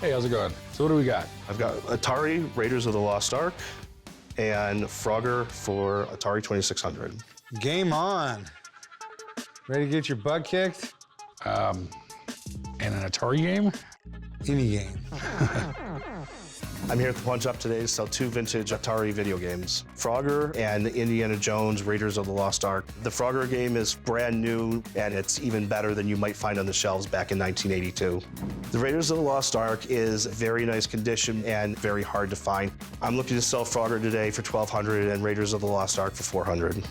Hey, how's it going? So what do we got? I've got Atari Raiders of the Lost Ark and Frogger for Atari 2600. Game on. Ready to get your butt kicked? And an Atari game? Any game. I'm here at the Punch Up today to sell 2 vintage Atari video games, Frogger and Indiana Jones Raiders of the Lost Ark. The Frogger game is brand new, and it's even better than you might find on the shelves back in 1982. The Raiders of the Lost Ark is very nice condition and very hard to find. I'm looking to sell Frogger today for $1,200 and Raiders of the Lost Ark for $400.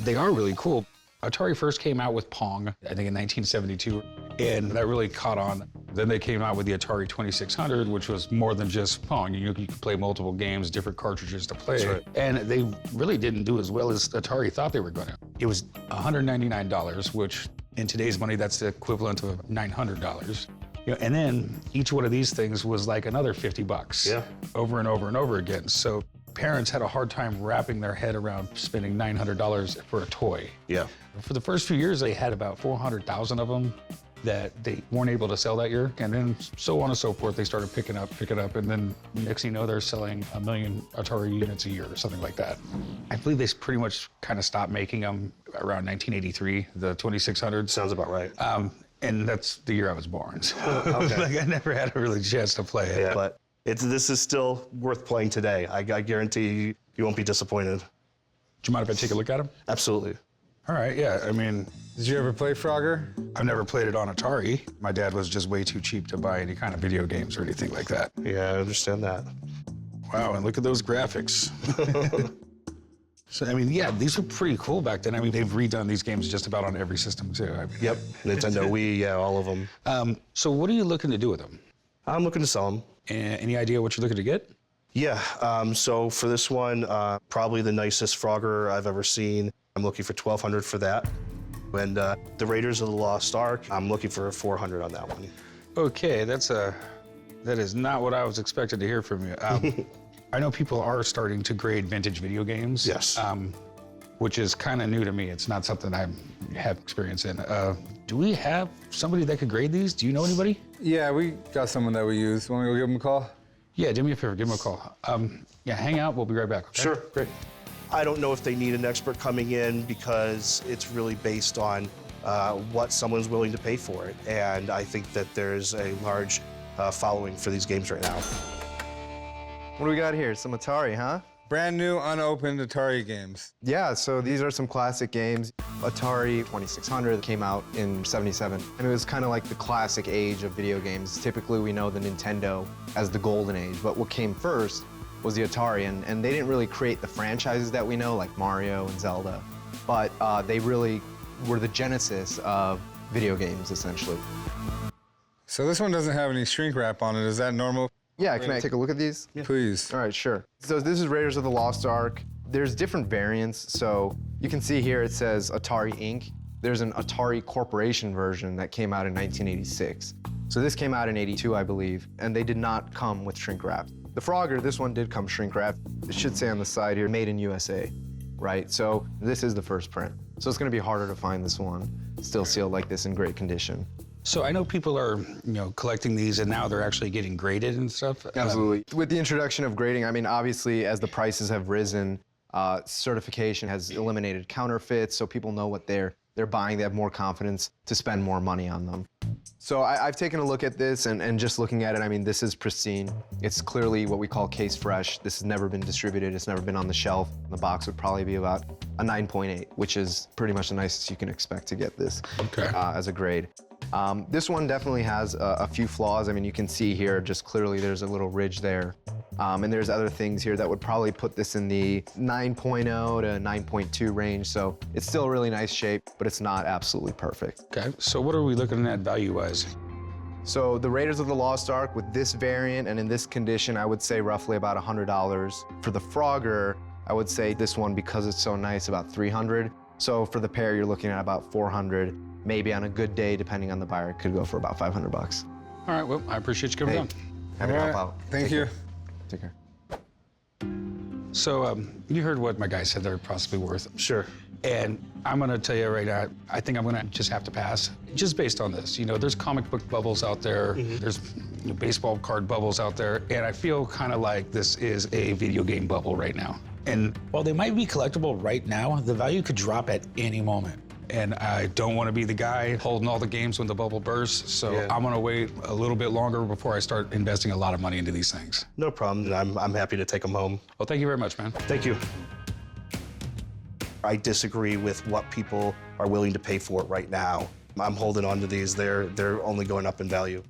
They are really cool. Atari first came out with Pong, I think in 1972, and that really caught on. Then they came out with the Atari 2600, which was more than just Pong. You could play multiple games, different cartridges to play. That's right. And they really didn't do as well as Atari thought they were going to. It was $199, which in today's money, that's the equivalent of $900. You know, and then each one of these things was like another 50 bucks. Yeah. Over and over and over again. So parents had a hard time wrapping their head around spending $900 for a toy. Yeah. For the first few years, they had about 400,000 of them that they weren't able to sell that year. And then so on and so forth, they started picking up. And then next thing you know, they're selling 1 million Atari units a year or something like that. I believe they pretty much kind of stopped making them around 1983, the 2600s. Sounds about right. And that's the year I was born. So Okay. like, I never had a really chance to play it. Yeah, but this is still worth playing today. I guarantee you won't be disappointed. Do you mind if I take a look at them? Absolutely. All right, yeah, I mean, Did you ever play Frogger? I've never played it on Atari. My dad was just way too cheap to buy any kind of video games or anything like that. Yeah, I understand that. Wow, and look at those graphics. So, I mean, yeah, these were pretty cool back then. I mean, they've redone these games just about on every system, too. I mean, Yep, Nintendo Wii, yeah, all of them. So what are you looking to do with them? I'm looking to sell them. Any idea what you're looking to get? Yeah, so for this one, probably the nicest Frogger I've ever seen. I'm looking for $1,200 for that. And the Raiders of the Lost Ark, I'm looking for $400 on that one. Okay, that is not what I was expecting to hear from you. I know people are starting to grade vintage video games. Yes. Which is kind of new to me. It's not something I have experience in. Do we have somebody that could grade these? Do you know anybody? Yeah, we got someone that we use. Want me to go give him a call? Yeah, do me a favor, give them a call. Yeah, hang out, we'll be right back, okay? Sure, great. I don't know if they need an expert coming in because it's really based on what someone's willing to pay for it. And I think that there's a large following for these games right now. What do we got here? Some Atari, huh? Brand new, unopened Atari games. Yeah, so these are some classic games. Atari 2600 came out in '77, and it was kind of like the classic age of video games. Typically, we know the Nintendo as the golden age, but what came first was the Atari, and they didn't really create the franchises that we know, like Mario and Zelda, but they really were the genesis of video games, essentially. So this one doesn't have any shrink wrap on it. Is that normal? Yeah, can I take a look at these? Please. All right, sure. So this is Raiders of the Lost Ark. There's different variants. So you can see here it says Atari Inc. There's an Atari Corporation version that came out in 1986. So this came out in '82, I believe, and they did not come with shrink wrap. The Frogger, this one did come shrink wrap. It should say on the side here, made in USA, right? So this is the first print. So it's gonna be harder to find this one, still sealed like this in great condition. So I know people are, collecting these and now they're actually getting graded and stuff. Absolutely. With the introduction of grading, I mean, obviously, as the prices have risen, certification has eliminated counterfeits, so people know what they're buying. They have more confidence to spend more money on them. So I've taken a look at this, and just looking at it, I mean, this is pristine. It's clearly what we call case fresh. This has never been distributed. It's never been on the shelf. The box would probably be about a 9.8, which is pretty much the nicest you can expect to get this as a grade. This one definitely has a few flaws. I mean, you can see here, just clearly there's a little ridge there. And there's other things here that would probably put this in the 9.0 to 9.2 range. So it's still a really nice shape, but it's not absolutely perfect. Okay, so what are we looking at value-wise? So the Raiders of the Lost Ark with this variant and in this condition, I would say roughly about $100. For the Frogger, I would say this one, because it's so nice, about $300. So for the pair, you're looking at about $400. Maybe on a good day, depending on the buyer, it could go for about $500. All right, well, I appreciate you coming down. Happy to help out. Thank you. Take care. So you heard what my guy said they're possibly worth. Sure. And I'm gonna tell you right now, I think I'm gonna just have to pass, just based on this. You know, there's comic book bubbles out there, there's baseball card bubbles out there, and I feel kind of like this is a video game bubble right now. And While they might be collectible right now, the value could drop at any moment. and I don't want to be the guy holding all the games when the bubble bursts, so Yeah. I'm gonna wait a little bit longer before I start investing a lot of money into these things. No problem. I'm happy to take them home. Well, thank you very much, man. Thank you. I disagree with what people are willing to pay for it right now. I'm holding on to these. They're only going up in value.